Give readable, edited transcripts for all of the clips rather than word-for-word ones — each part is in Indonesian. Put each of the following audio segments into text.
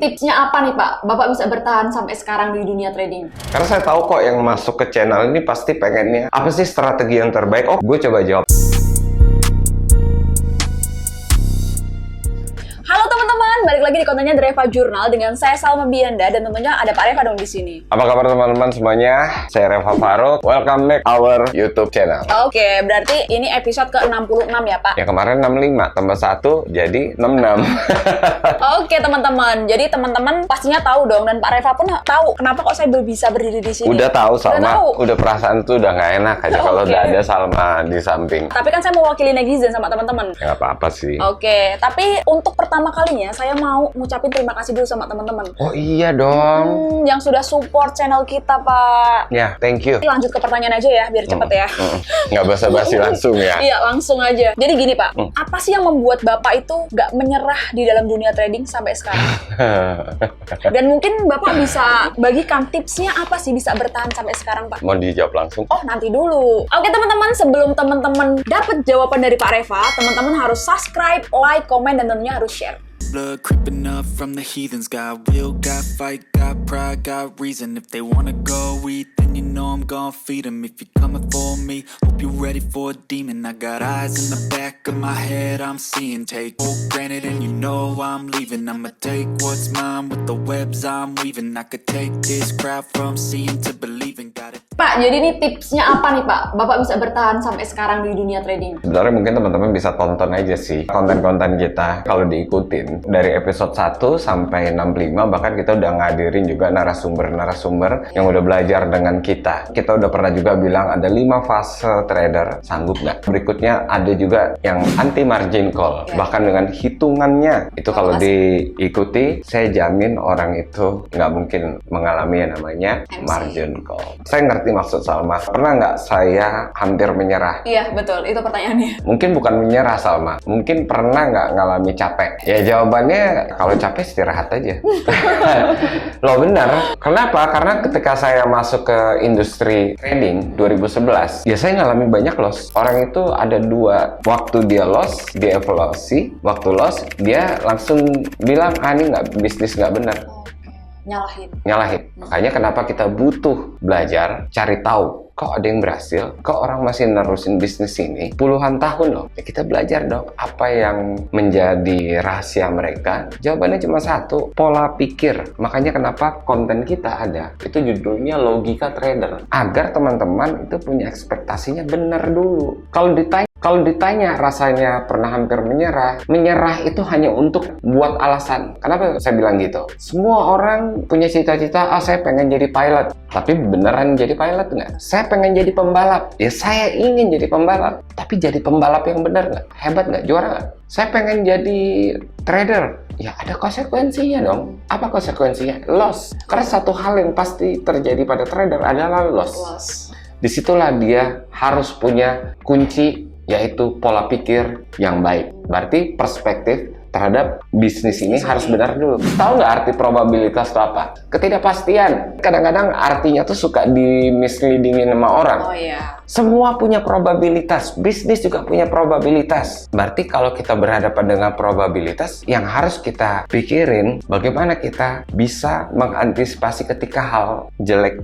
Tipsnya apa nih Pak? Bapak bisa bertahan sampai sekarang di dunia trading? Karena saya tahu kok yang masuk ke channel ini pasti pengennya, apa sih strategi yang terbaik? Oh, gue coba jawab. Halo teman-teman, balik lagi di kontennya The Reva Journal dengan saya Salma Bianda dan tentunya ada Pak Reva dong di sini. Apa kabar teman-teman semuanya? Saya Reva Faruk. Welcome back our YouTube channel. Oke, berarti ini episode ke-66 ya Pak? Ya kemarin 65 tambah 1 jadi 66. Oke teman-teman, jadi teman-teman pastinya tahu dong dan Pak Reva pun tahu kenapa kok saya bisa berdiri di sini. Udah tahu Salma, Udah tahu. udah perasaan tuh udah nggak enak aja kalau Oke. udah ada Salma di samping. Tapi kan saya mewakili netizen sama teman-teman. Ya apa-apa sih. Oke, tapi untuk pertama kalinya saya mau ngucapin terima kasih dulu sama teman-teman. Oh iya dong. Yang sudah support channel kita Pak. Ya, thank you. Lanjut ke pertanyaan aja ya, biar cepet ya. Nggak basa-basi langsung ya. Iya, langsung aja. Jadi gini Pak, apa sih yang membuat Bapak itu nggak menyerah di dalam dunia trading sampai sekarang? Dan mungkin Bapak bisa bagikan tipsnya apa sih bisa bertahan sampai sekarang Pak? Mau dijawab langsung? Oh, nanti dulu. Oke teman-teman, sebelum teman-teman dapat jawaban dari Pak Reva, teman-teman harus subscribe, like, komen, dan tentunya harus share. Blood creeping up from the heathens. Got will, got fight, got pride, got reason. If they wanna go eat, then you know I'm gon' feed them. If you're coming for me, hope you're ready for a demon. I got eyes in the back of my head, I'm seeing. Take for granted and you know I'm leaving. I'ma take what's mine with the webs I'm weaving. I could take this crowd from seeing to believing. Got it. Pak, jadi ini tipsnya apa nih Pak? Bapak bisa bertahan sampai sekarang di dunia trading? Sebenarnya mungkin teman-teman bisa tonton aja sih konten-konten kita kalau diikutin. Dari episode 1 sampai 65 bahkan kita udah ngadirin juga narasumber-narasumber yang udah belajar dengan kita. Kita udah pernah juga bilang ada 5 fase trader, sanggup nggak? Berikutnya ada juga yang anti margin call. Bahkan dengan hitungannya itu kalau diikuti, saya jamin orang itu nggak mungkin mengalami yang namanya margin call. Saya ngerti maksud Salma. Pernah nggak saya hampir menyerah? Iya, betul. Itu pertanyaannya. Mungkin bukan menyerah Salma. Mungkin pernah nggak ngalami capek? Ya jawabannya kalau capek istirahat aja. Loh benar. Kenapa? Karena ketika saya masuk ke industri trading 2011, ya saya ngalami banyak loss. Orang itu ada dua. Waktu dia loss, dia evaluasi. Waktu loss, dia langsung bilang, ini nggak bisnis nggak benar. Nyalahin. Makanya kenapa kita butuh belajar, cari tahu. Kok ada yang berhasil? Kok orang masih nerusin bisnis ini? Puluhan tahun loh. Ya kita belajar dong. Apa yang menjadi rahasia mereka? Jawabannya cuma satu. Pola pikir. Makanya kenapa konten kita ada. Itu judulnya Logika Trader. Agar teman-teman itu punya ekspektasinya benar dulu. Kalau ditanya rasanya pernah hampir menyerah itu hanya untuk buat alasan. Kenapa saya bilang gitu? Semua orang punya cita-cita, saya pengen jadi pilot. Tapi beneran jadi pilot nggak? Saya pengen jadi pembalap. Ya saya ingin jadi pembalap. Tapi jadi pembalap yang benar nggak? Hebat nggak? Juara nggak? Saya pengen jadi trader. Ya ada konsekuensinya dong. Apa konsekuensinya? Loss. Karena satu hal yang pasti terjadi pada trader adalah loss. Disitulah dia harus punya kunci, yaitu pola pikir yang baik. Berarti perspektif terhadap bisnis ini harus benar dulu. Tahu nggak arti probabilitas itu apa? Ketidakpastian. Kadang-kadang artinya tuh suka di-misleadingin sama orang. Oh iya. Semua punya probabilitas. Bisnis juga punya probabilitas. Berarti kalau kita berhadapan dengan probabilitas, yang harus kita pikirin bagaimana kita bisa mengantisipasi ketika hal jelek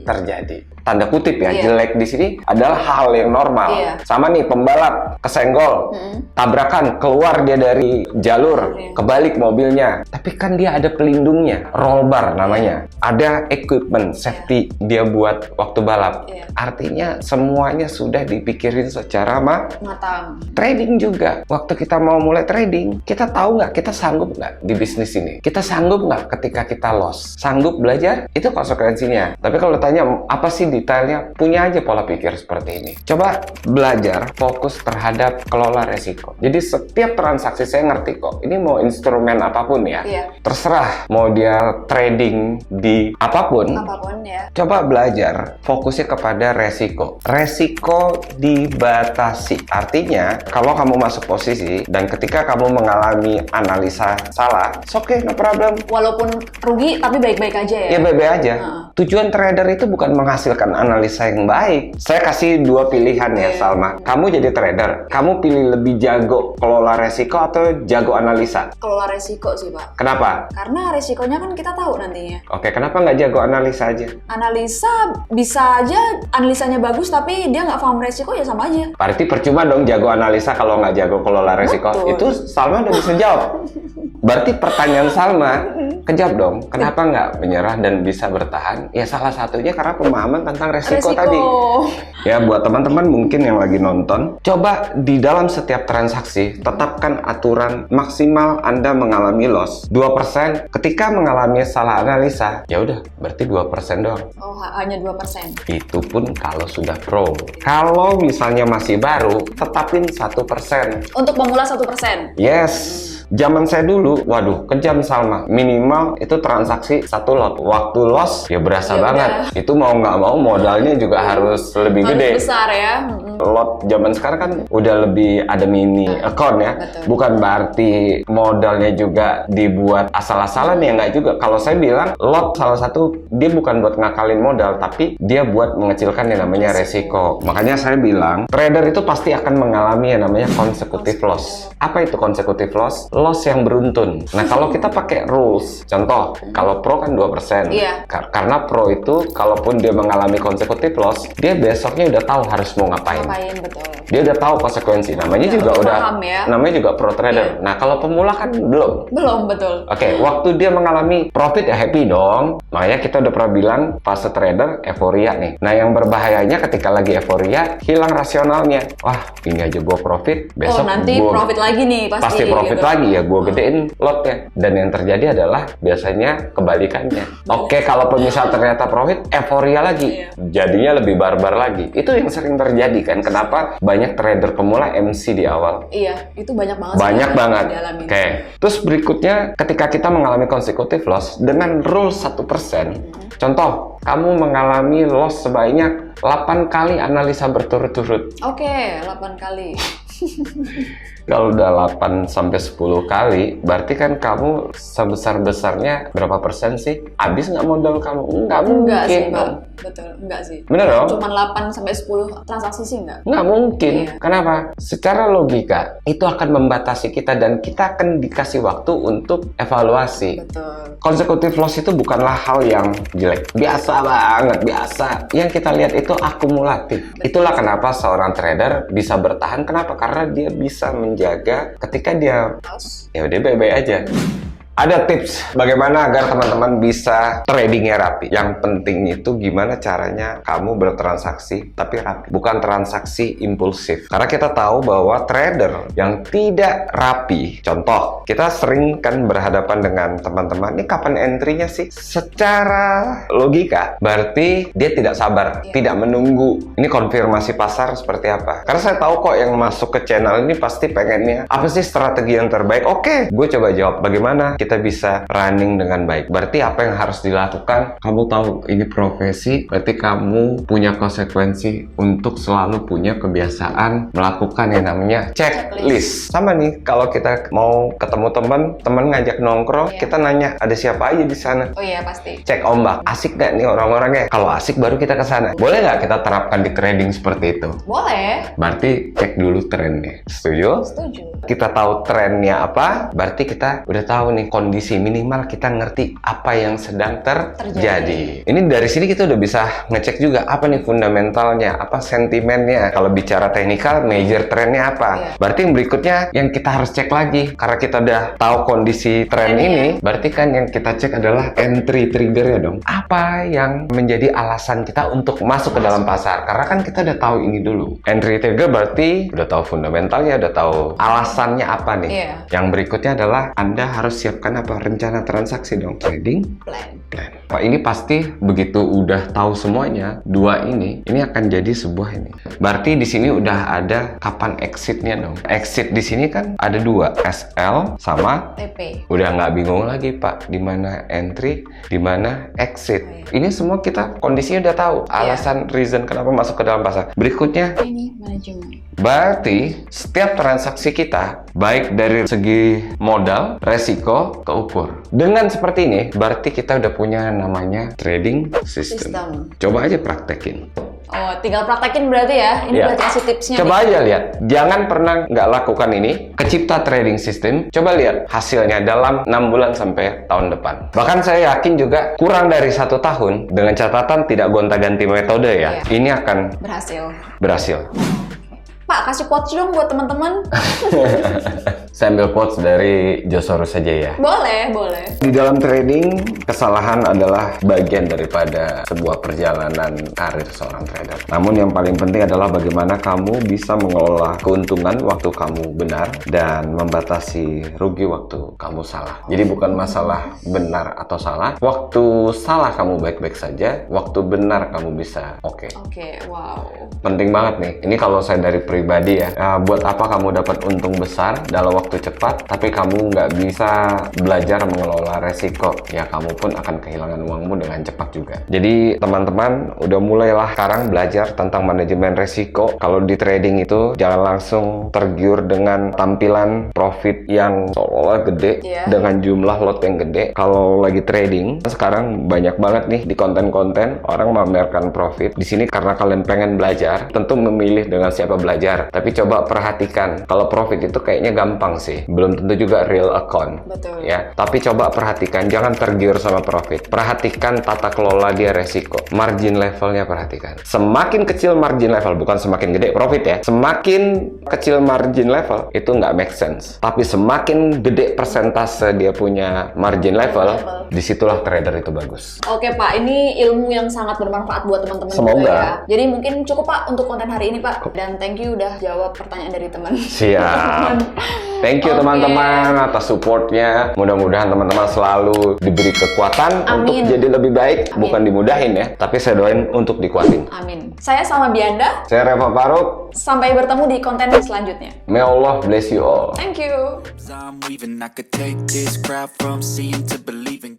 terjadi. Tanda kutip ya, jelek di sini adalah hal yang normal. Sama nih pembalap kesenggol, tabrakan, keluar dia dari jalur, kebalik mobilnya. Tapi kan dia ada pelindungnya, roll bar namanya. Ada equipment safety dia buat waktu balap. Artinya semuanya sudah dipikirin secara matang. Trading juga. Waktu kita mau mulai trading, kita tahu nggak kita sanggup nggak di bisnis ini? Kita sanggup nggak ketika kita loss? Sanggup belajar? Itu konsekuensinya. Tapi kalau tanya apa sih detailnya, punya aja pola pikir seperti ini. Coba belajar fokus terhadap kelola resiko. Jadi setiap transaksi saya ngerti kok. Ini mau instrumen apapun ya. Terserah mau dia trading di apapun ya. Coba belajar fokusnya kepada resiko. Resiko dibatasi. Artinya kalau kamu masuk posisi dan ketika kamu mengalami analisa salah, okay, no problem. Walaupun rugi tapi baik-baik aja ya. Ya baik-baik aja. Tujuan trader itu bukan menghasilkan analisa yang baik. Saya kasih dua pilihan ya Salma. Kamu jadi trader, kamu pilih lebih jago kelola resiko atau jago analisa? Kelola resiko sih Pak. Kenapa? Karena resikonya kan kita tahu nantinya. Oke, kenapa nggak jago analisa aja? Analisa bisa aja analisanya bagus tapi dia nggak paham resiko ya sama aja. Berarti percuma dong jago analisa kalau nggak jago kelola resiko. Betul. Itu Salma udah bisa jawab. Berarti pertanyaan Salma, kejawab dong. Kenapa nggak menyerah dan bisa bertahan? Ya salah satunya karena pemahaman tentang resiko tadi. Ya buat teman-teman mungkin yang lagi nonton, coba di dalam setiap transaksi tetapkan aturan maksimal Anda mengalami loss 2%. Ketika mengalami salah analisa, ya udah berarti 2% doang. Oh, hanya 2%. Itu pun kalau sudah pro. Kalau misalnya masih baru, tetapin 1%. Untuk pemula 1%. Yes. Zaman saya dulu, waduh, kejam Salma. Minimal itu transaksi 1 lot. Waktu loss, ya berasa Ya banget. udah. Itu mau nggak mau modalnya juga harus lebih Harus gede. besar ya. Lot zaman sekarang kan udah lebih ada mini account ya. Betul. Bukan berarti modalnya juga dibuat asal-asalan ya, nggak juga. Kalau saya bilang lot salah satu dia bukan buat ngakalin modal, tapi dia buat mengecilkan yang namanya resiko. Makanya saya bilang trader itu pasti akan mengalami yang namanya consecutive loss. Apa itu consecutive loss? Loss yang beruntun. Nah kalau kita pakai rules, contoh kalau pro kan 2%. Iya. Karena pro itu kalaupun dia mengalami consecutive loss, dia besoknya udah tahu harus mau ngapain. Betul. Dia udah tahu konsekuensi. Namanya juga udah paham ya. namanya juga pro trader. Iya. Nah, kalau pemula kan belum. Belum, betul. Oke, waktu dia mengalami profit ya happy dong. Makanya kita udah pernah bilang fase trader euforia nih. Nah, yang berbahayanya ketika lagi euforia hilang rasionalnya. Wah, ini aja gua profit, besok nanti gua profit lagi nih pasti profit gitu. lagi ya, gua gedein lotnya. Dan yang terjadi adalah biasanya kebalikannya. Oke, kalau misal ternyata profit, euforia lagi. Iya. Jadinya lebih barbar lagi. Itu yang sering terjadi kan. Kenapa banyak trader pemula MC di awal? Iya, itu banyak banget. Banyak sih banget. yang dialamin. Oke. Terus berikutnya ketika kita mengalami consecutive loss dengan rule 1%. Contoh, kamu mengalami loss sebanyak 8 kali analisa berturut-turut. Oke, 8 kali. Kalau udah 8 sampai 10 kali, berarti kan kamu sebesar-besarnya berapa persen sih? Habis nggak modal kamu? Nggak mungkin Enggak sih, Pak. dong. Betul, enggak sih. Bener dong? Cuman 8 sampai 10 transaksi sih enggak. Nggak mungkin. Iya. Kenapa? Secara logika, itu akan membatasi kita dan kita akan dikasih waktu untuk evaluasi. Betul. Consecutive loss itu bukanlah hal yang jelek. Biasa banget, biasa. Yang kita lihat itu akumulatif. Itulah kenapa seorang trader bisa bertahan. Kenapa? Karena dia bisa menjaga ketika dia ya udah baik-baik aja. Ada tips bagaimana agar teman-teman bisa tradingnya rapi. Yang penting itu gimana caranya kamu bertransaksi tapi rapi, bukan transaksi impulsif. Karena kita tahu bahwa trader yang tidak rapi, contoh kita sering kan berhadapan dengan teman-teman, ini kapan entry-nya sih? Secara logika berarti dia tidak sabar, tidak menunggu. Ini konfirmasi pasar seperti apa? Karena saya tahu kok yang masuk ke channel ini pasti pengennya apa sih strategi yang terbaik? Oke, gue coba jawab bagaimana kita bisa running dengan baik. Berarti apa yang harus dilakukan? Kamu tahu ini profesi, berarti kamu punya konsekuensi untuk selalu punya kebiasaan melakukan yang namanya checklist. Sama nih, kalau kita mau ketemu teman ngajak nongkrong, kita nanya ada siapa aja di sana. Oh iya, pasti. Cek ombak, asik nggak nih orang-orangnya? Kalau asik baru kita ke sana. Boleh nggak kita terapkan di trading seperti itu? Boleh. Berarti cek dulu trennya. Setuju? Setuju. Kita tahu trennya apa, berarti kita udah tahu nih kondisi minimal, kita ngerti apa yang sedang terjadi. Ini dari sini kita udah bisa ngecek juga apa nih fundamentalnya, apa sentimennya. Kalau bicara teknikal, major trennya apa. Berarti yang berikutnya yang kita harus cek lagi. Karena kita udah tahu kondisi tren ini, berarti kan yang kita cek adalah entry triggernya dong. Apa yang menjadi alasan kita untuk masuk ke dalam pasar? Karena kan kita udah tahu ini dulu. Entry trigger berarti udah tahu fundamentalnya, udah tahu alasannya apa nih. Yang berikutnya adalah Anda harus siapkan apa? Rencana transaksi dong. Trading plan. Pak, ini pasti begitu udah tahu semuanya, dua ini akan jadi sebuah ini. Berarti di sini udah ada kapan exitnya dong. Exit di sini kan ada dua, SL sama TP. Udah nggak bingung lagi Pak, di mana entry, di mana exit. Ini semua kita kondisinya udah tahu. Alasan, reason kenapa masuk ke dalam pasar. Berikutnya, Ini manajemen. berarti setiap transaksi kita, baik dari segi modal, resiko, keukur. Dengan seperti ini, berarti kita udah punya namanya trading system. Coba aja praktekin. Oh, tinggal praktekin berarti ya? Ini Iya. berarti kasih tipsnya. Coba nih. aja lihat. Jangan pernah nggak lakukan ini. Kecipta trading system. Coba lihat hasilnya dalam 6 bulan sampai tahun depan. Bahkan saya yakin juga kurang dari 1 tahun dengan catatan tidak gonta-ganti metode ya. Iya. Ini akan berhasil. Pak, kasih quotes dong buat teman-teman. Saya ambil quotes dari Josorus saja ya. Boleh. Di dalam trading, kesalahan adalah bagian daripada sebuah perjalanan karir seorang trader. Namun yang paling penting adalah bagaimana kamu bisa mengelola keuntungan waktu kamu benar dan membatasi rugi waktu kamu salah. Jadi bukan masalah benar atau salah. Waktu salah kamu baik-baik saja, waktu benar kamu bisa oke. Oke, wow. Penting banget nih. Ini kalau saya dari pribadi ya. Buat apa kamu dapat untung besar dalam waktu cepat, tapi kamu nggak bisa belajar mengelola resiko? Ya kamu pun akan kehilangan uangmu dengan cepat juga. Jadi teman-teman, udah mulailah sekarang belajar tentang manajemen resiko. Kalau di trading itu jangan langsung tergiur dengan tampilan profit yang seolah-olah gede dengan jumlah lot yang gede. Kalau lagi trading, sekarang banyak banget nih di konten-konten orang memamerkan profit. Di sini karena kalian pengen belajar, tentu memilih dengan siapa belajar. Tapi coba perhatikan, kalau profit itu kayaknya gampang sih. Belum tentu juga real account. Betul. Ya, tapi coba perhatikan, jangan tergiur sama profit. Perhatikan tata kelola dia resiko. Margin levelnya perhatikan. Semakin kecil margin level, bukan semakin gede profit ya. Semakin kecil margin level, itu nggak make sense. Tapi semakin gede persentase dia punya margin level, disitulah trader itu bagus. Oke Pak, ini ilmu yang sangat bermanfaat buat teman-teman Semoga. juga ya. Jadi mungkin cukup Pak untuk konten hari ini Pak. Dan thank you udah jawab pertanyaan dari teman. Siap. Thank you Oke. teman-teman atas supportnya. Mudah-mudahan teman-teman selalu diberi kekuatan untuk Amin. jadi lebih baik. Amin. Bukan dimudahin ya, tapi saya doain untuk dikuatin. Amin. Saya Salma Bianda. Saya Reva Faruk. Sampai bertemu di konten selanjutnya. May Allah bless you all. Thank you. I'm weaving, I could take this crowd from seeing to believing.